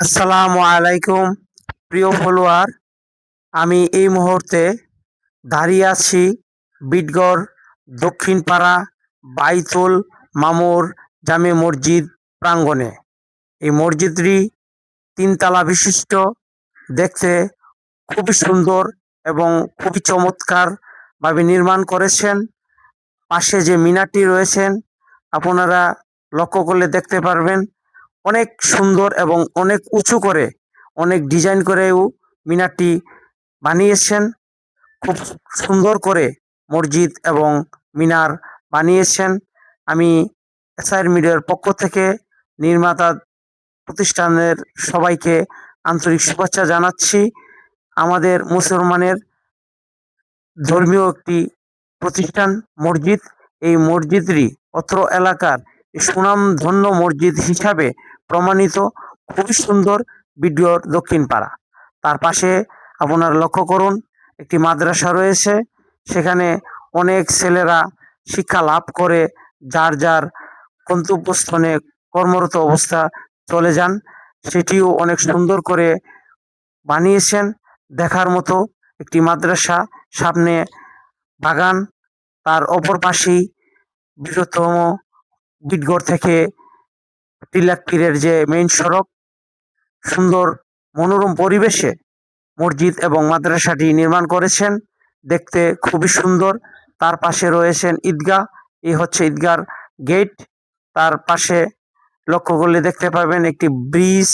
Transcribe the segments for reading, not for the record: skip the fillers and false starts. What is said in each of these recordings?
আসসালামু আলাইকুম প্রিয় ফলোয়ার। আমি এই মুহূর্তে দাঁড়িয়ে আছি বিটগড় দক্ষিণ পাড়া বাইতুল মামুর জামে মসজিদ প্রাঙ্গণে। এই মসজিদটি তিনতলা বিশিষ্ট, দেখতে খুবই সুন্দর এবং খুবই চমৎকার ভাবে নির্মাণ করেছেন। পাশে যে মিনারটি রয়েছেন আপনারা লক্ষ্য করলে দেখতে পারবেন, অনেক সুন্দর এবং অনেক উঁচু করে, অনেক ডিজাইন করেও মিনারটি বানিয়েছেন। খুব সুন্দর করে মসজিদ এবং মিনার বানিয়েছেন। আমি এসআর মিডিয়ার পক্ষ থেকে নির্মাতা প্রতিষ্ঠানের সবাইকে আন্তরিক শুভেচ্ছা জানাচ্ছি। আমাদের মুসলমানের ধর্মীয় একটি প্রতিষ্ঠান মসজিদ। এই মসজিদটি অত্র এলাকার সুনামধন্য মসজিদ হিসাবে প্রমাণিত। খুবই সুন্দর বিডিওর দক্ষিণ পাড়া। তার পাশে আপনার লক্ষ্য করুন একটি মাদ্রাসা রয়েছে। সেখানে অনেক ছেলেরা শিক্ষা লাভ করে যার যার গন্তব্যস্থানে কর্মরত অবস্থা চলে যান। সেটিও অনেক সুন্দর করে বানিয়েছেন, দেখার মতো একটি মাদ্রাসা। সামনে বাগান, তার অপর পাশেই বৃহত্তম বিটগড় থেকে টিলাকপীরের যে মেইন সড়ক। সুন্দর মনোরম পরিবেশে মসজিদ এবং মাদ্রাসাটি নির্মাণ করেছেন, দেখতে খুবই সুন্দর। তার পাশে রয়েছেন ঈদগাহ। এই হচ্ছে ঈদগাহর গেট। তার পাশে লক্ষ্য করলে দেখতে পাবেন একটি ব্রিজ।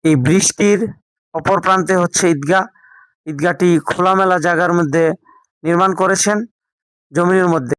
এই ব্রিজটির অপর প্রান্তে হচ্ছে ঈদগাহ। ঈদগাহটি খোলামেলা জায়গার মধ্যে নির্মাণ করেছেন, জমির মধ্যে।